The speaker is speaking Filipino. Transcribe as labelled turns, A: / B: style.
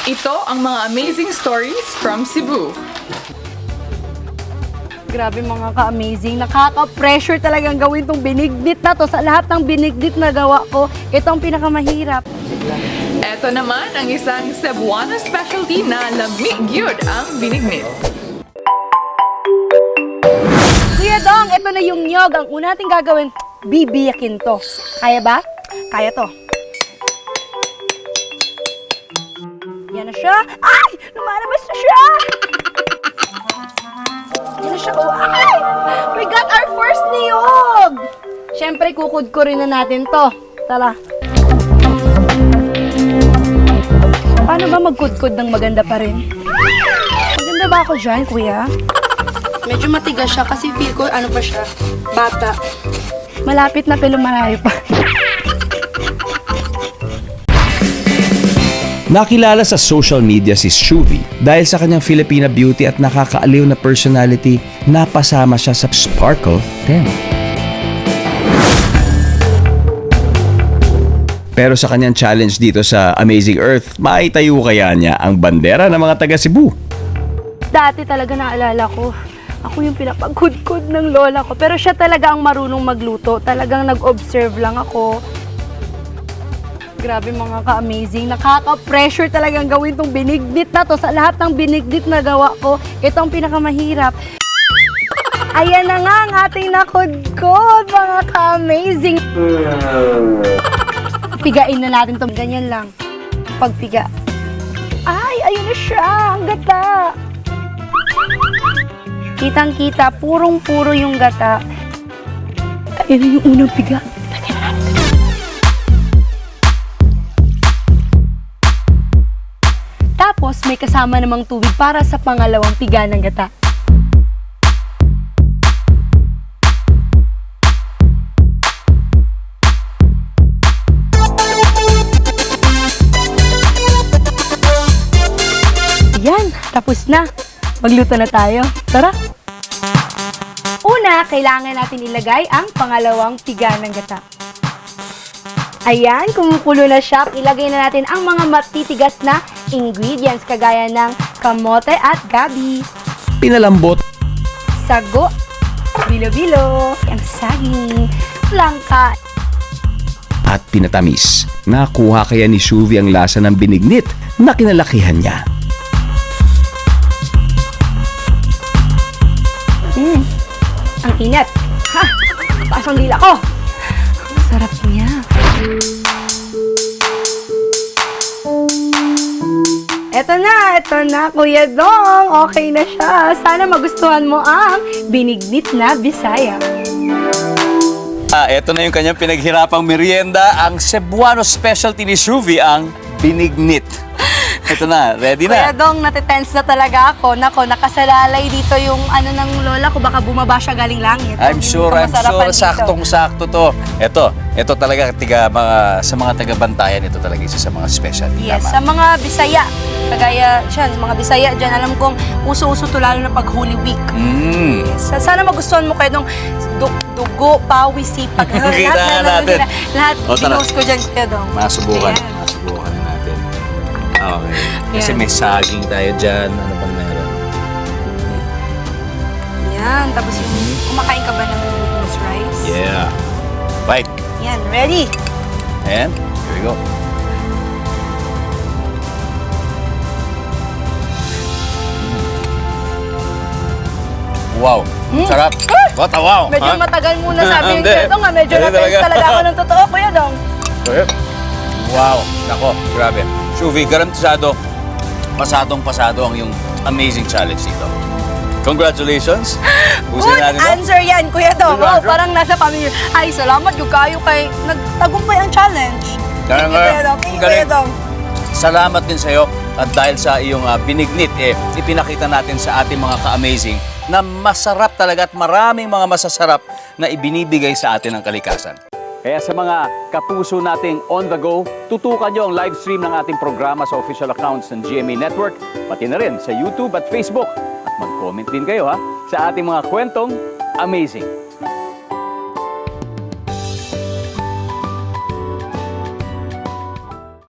A: Ito ang mga amazing stories from Cebu.
B: Grabe mga ka-amazing. Nakaka-pressure talagang gawin tong binignit na to. Sa lahat ng binignit na gawa ko, ito ang pinakamahirap.
A: Ito naman ang isang Cebuano specialty na lamig-gyud ang binignit.
B: Kuya Dong, ito na yung nyog. Ang una natin gagawin, bibiyakin to. Kaya ba? Kaya to. Yan na siya. Ay! Lumalabas na siya! Yan na siya. Oh, ay! We got our first niyog! Siyempre, kukudkurin na natin to. Tara. Paano ba magkudkod ng maganda pa rin? Maganda ba ako dyan, kuya?
C: Medyo matigas siya kasi feel ko ano pa siya, bata.
B: Malapit na pero malayo pa.
D: Nakilala sa social media si Shuvi dahil sa kanyang Filipina beauty at nakakaaliw na personality, napasama siya sa Sparkle 10. Pero sa kanyang challenge dito sa Amazing Earth, maitayo kaya niya ang bandera ng mga taga Cebu.
B: Dati talaga naalala ko, ako yung pinapagkudkod ng lola ko. Pero siya talaga ang marunong magluto. Talagang nag-observe lang ako. Grabe mga ka-amazing. Nakaka-pressure talagang gawin tong binignit na to. Sa lahat ng binignit na gawa ko, ito ang pinakamahirap. Ayan na nga ang ating nakudkod, mga ka-amazing. Pigain na natin to. Ganyan lang. Pagpiga. Ay, ayun na siya. Ang gata. Kitang-kita, purong-puro yung gata. Ayun na yung unang piga. Tapos, may kasama namang tubig para sa pangalawang piga ng gata. Yan, tapos na. Magluto na tayo. Tara! Una, kailangan natin ilagay ang pangalawang piga ng gata. Ayan, kumukulo na siya. Ilagay na natin ang mga matitigas na ingredients kagaya ng kamote at gabi,
D: Pinalambot
B: sago, bilo-bilo, ang saging, langka.
D: at pinatamis. Nakuha kaya ni Shuvi ang lasa ng binignit na kinalakihan niya.
B: Ang init. Ha! Taas ang dila ko. Ang sarap niya. Eto na, Kuya Dong. Okay na siya. Sana magustuhan mo ang binignit na Bisaya.
E: Ito na yung kanyang pinaghirapang merienda, ang Cebuano specialty ni Shuvi, ang binignit. Ito na, ready
B: Kuya
E: na.
B: Dong, natitense na talaga ako. Nako, nakasalalay dito yung ano ng lola ko. Baka bumaba siya galing langit.
E: I'm sure, saktong-sakto to. Ito talaga sa mga taga-bantayan, ito talaga isa sa mga specialty.
B: Yes,
E: tama?
B: sa mga Bisaya. Kagaya siya, sa mga Bisaya dyan, alam kong uso-uso to lalo na pag Holy Week. Yes. Sana magustuhan mo kayo nung dugo, pawis, sipag.
E: Kailangan natin.
B: Lahat,
E: O, tara.
B: pinost ko dyan, Kuya Dong.
E: Masubukan.
B: Ayan.
E: Masubukan natin. Okay. Kasi
B: Yan.
E: may saging tayo dyan. Ano pang meron?
B: Yan, tapos yung kumakain ka ba ng glutinous rice?
E: Yeah. Right.
B: Yan, ready?
E: And here we go. Wow. Sarap. What a wow.
B: Medyo
E: ha?
B: matagal muna sabi yung
E: Hindi.
B: Kuya Dong. Medyo
E: Hindi
B: na-tense
E: talaga.
B: talaga ako ng totoo, Kuya Dong.
E: Wow. Nako, grabe. Shuvi, garantisado, pasadong-pasado ang yung amazing challenge dito. Congratulations. Pusin
B: Good
E: natin to.
B: answer yan, Kuya Dong.
E: Good
B: Oh,
E: answer.
B: parang nasa pamilya. Ay, salamat yung kayo kay nagtagumpay ang challenge.
E: Kaya
B: Thank you,
E: nga,
B: Kuya Dong. Thank you,
E: galing.
B: Kuya Dong.
E: Salamat din sa'yo at dahil sa iyong binignit, ipinakita natin sa ating mga ka-amazing na masarap talaga at maraming mga masasarap na ibinibigay sa atin ng kalikasan. Kaya sa mga kapuso nating on the go, tutukan nyo ang live stream ng ating programa sa official accounts ng GMA Network, pati na rin sa YouTube at Facebook. At mag-comment din kayo sa ating mga kwentong amazing.